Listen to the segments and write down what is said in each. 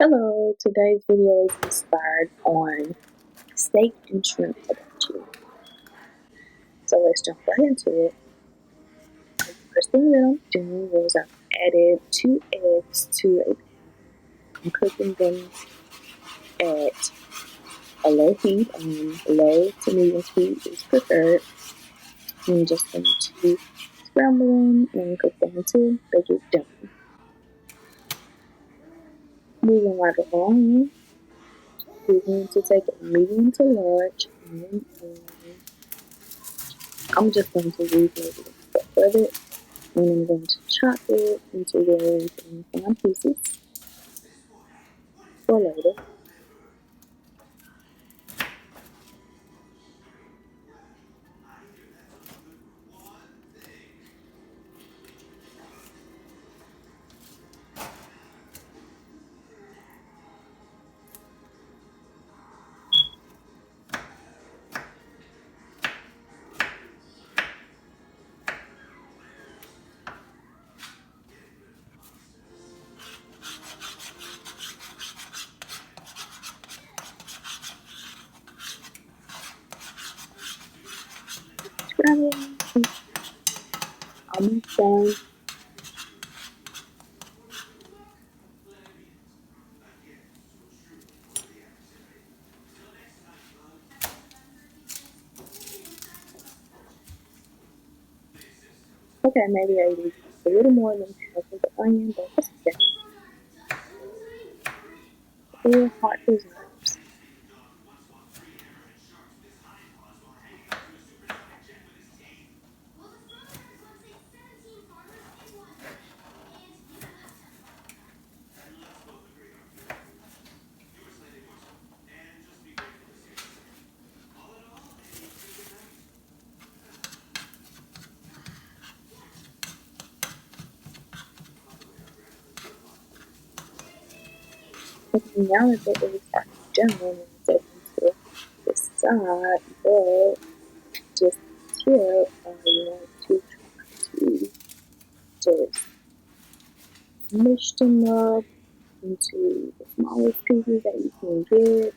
Hello, today's video is inspired on steak and shrimp hibachi. So let's jump right into it. The first thing that I'm doing is I've added 2 eggs to a pan. I'm cooking them at a low heat, low to medium heat is preferred. I'm just going to scramble them and cook them until they get done. Moving right along, we're going to take a medium to large onion and I'm just going to use maybe a cup of it. And I'm going to chop it into those fine pieces for later. Scrambling, almost done. Okay, maybe I used a little more than half of the onion, but that's okay. A little hot desserts. Okay, now that the eggs are done and set into the side, but just tip, you want to try to just mush them up into the smallest pieces that you can get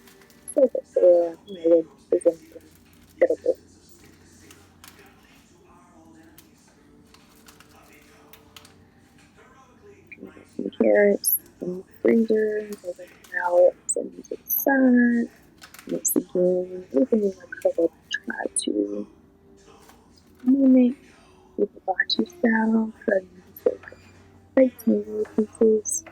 so that they're presentable, edible. Get some carrots in the freezer, take them out, set them to the side. Mix again. Everything is a cover try to mimic with hibachi style, cutting into rectangular pieces.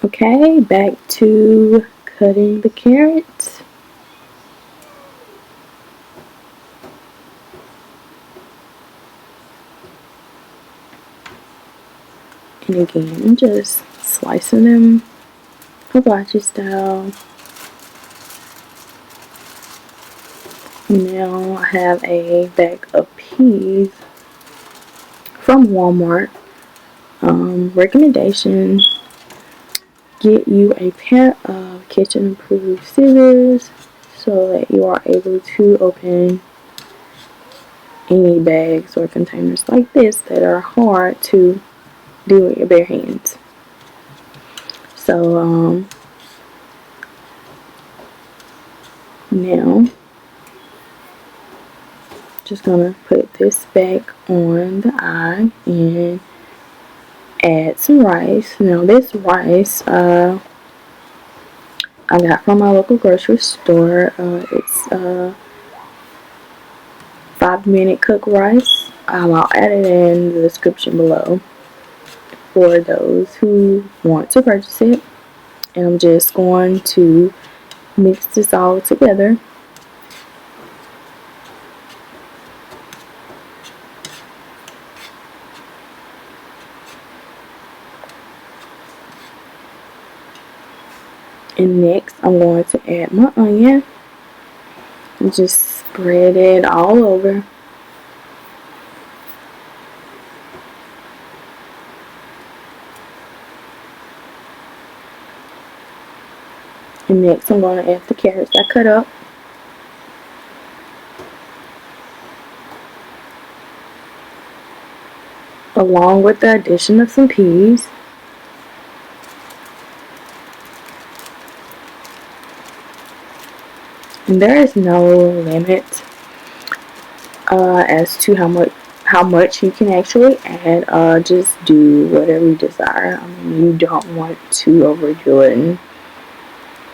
Okay, back to cutting the carrots. And again, just slicing them hibachi style. Now I have a bag of peas from Walmart. Recommendation, get you a pair of kitchen approved scissors so that you are able to open any bags or containers like this that are hard to do with your bare hands. So now just gonna put this back on the eye and add some rice. Now this rice I got from my local grocery store. It's 5-minute cook rice. I'll add it in the description below for those who want to purchase it. And I'm just going to mix this all together. And next, I'm going to add my onion and just spread it all over. And next, I'm going to add the carrots I cut up. Along with the addition of some peas. And there is no limit as to how much you can actually add. Just do whatever you desire. I mean, you don't want to overdo it and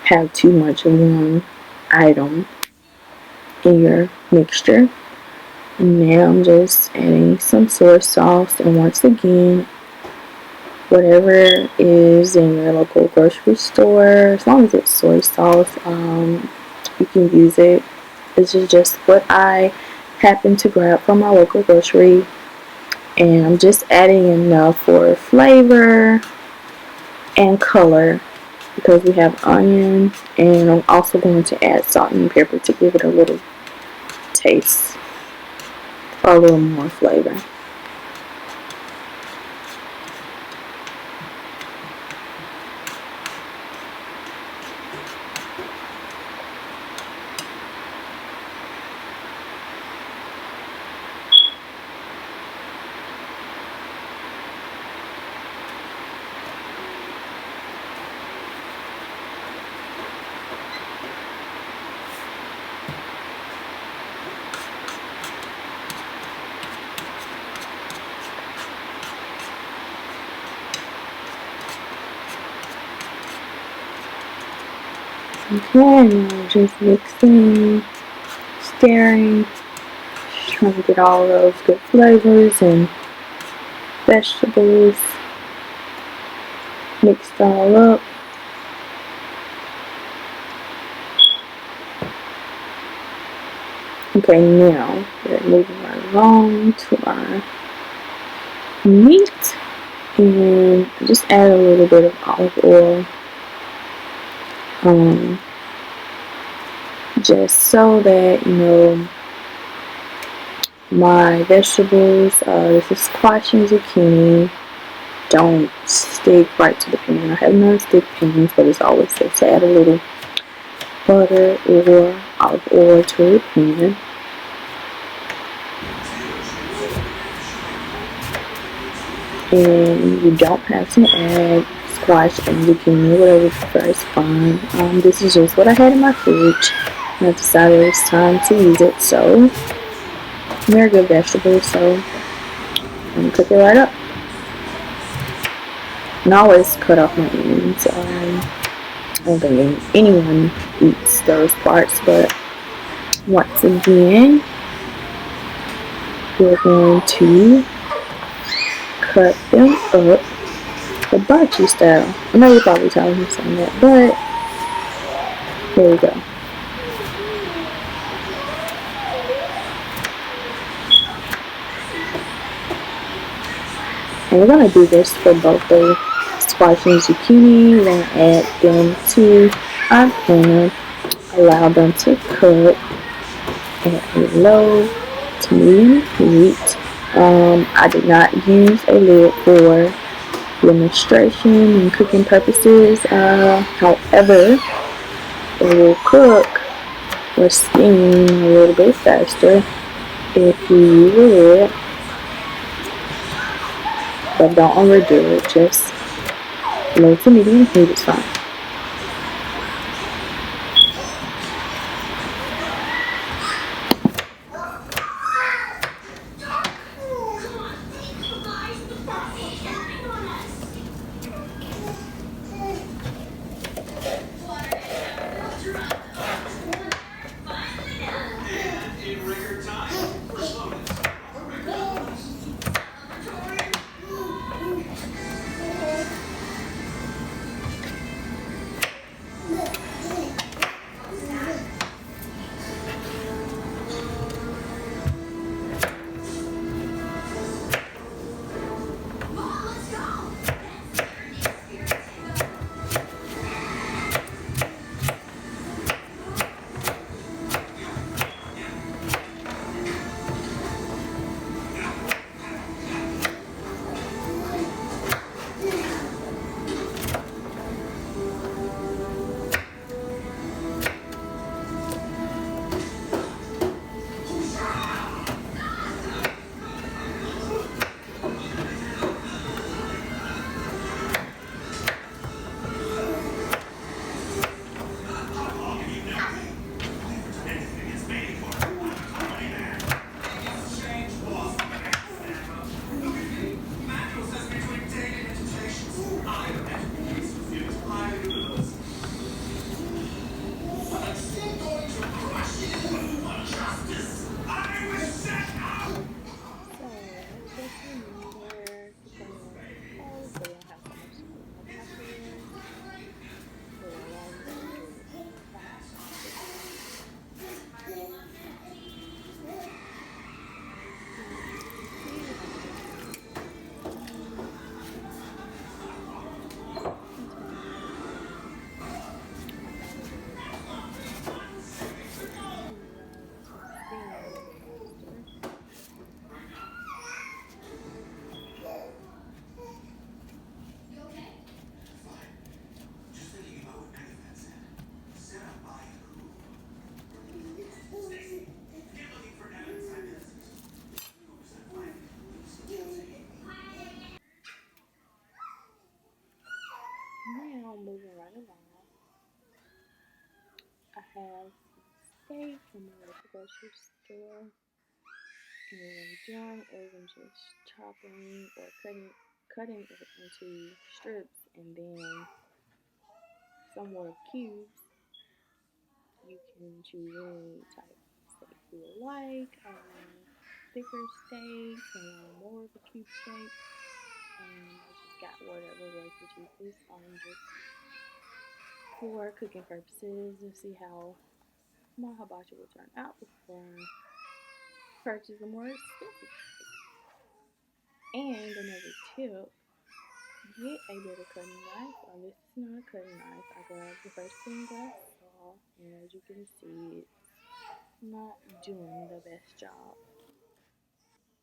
have too much of one item in your mixture. And now I'm just adding some soy sauce, and once again, whatever is in your local grocery store, as long as it's soy sauce, you can use it. This is just what I happen to grab from my local grocery, and I'm just adding enough for flavor and color because we have onion, and I'm also going to add salt and pepper to give it a little taste or a little more flavor. Okay, now just mixing, stirring, trying to get all those good flavors and vegetables mixed all up. Okay, now we're moving right along to our meat, and just add a little bit of olive oil. Just so that my vegetables, this is squash and zucchini, don't stick right to the pan. I have non-stick pans, but it's always safe to add a little butter or olive oil to the pan. And you don't have to add squash and zucchini, whatever you prefer is fine. This is just what I had in my fridge, and I decided it's time to use it. So they're good vegetables, so I'm gonna cook it right up. And I always cut off my ends. I don't think anyone eats those parts, but once again, we're going to cut them up hibachi style. I know you're probably tired of me saying that, but here we go. And we're going to do this for both the squash and zucchini. We're going to add them to our pan, allow them to cook at a low to medium heat. I did not use a lid for demonstration and cooking purposes. However, it will cook or steam a little bit faster if you use a lid. But don't overdo it, just low to medium heat is fine. steak from a local grocery store. And when done, I'm just chopping or cutting it into strips, and then some more cubes. You can choose any type of steak you would like. I want thicker steaks, I want more of a cube steak. I just got whatever was the cheapest. Just for cooking purposes to see how my hibachi will turn out before I purchase a more expensive steak. And another tip, get a better cutting knife. This is not a cutting knife. I grabbed the first thing that I saw, and as you can see, it's not doing the best job.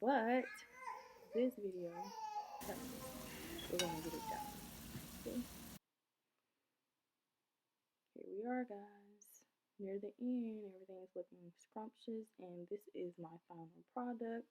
But this video, trust me, we're gonna get it done. See? Here we are, guys. Near the end, everything is looking scrumptious, and this is my final product.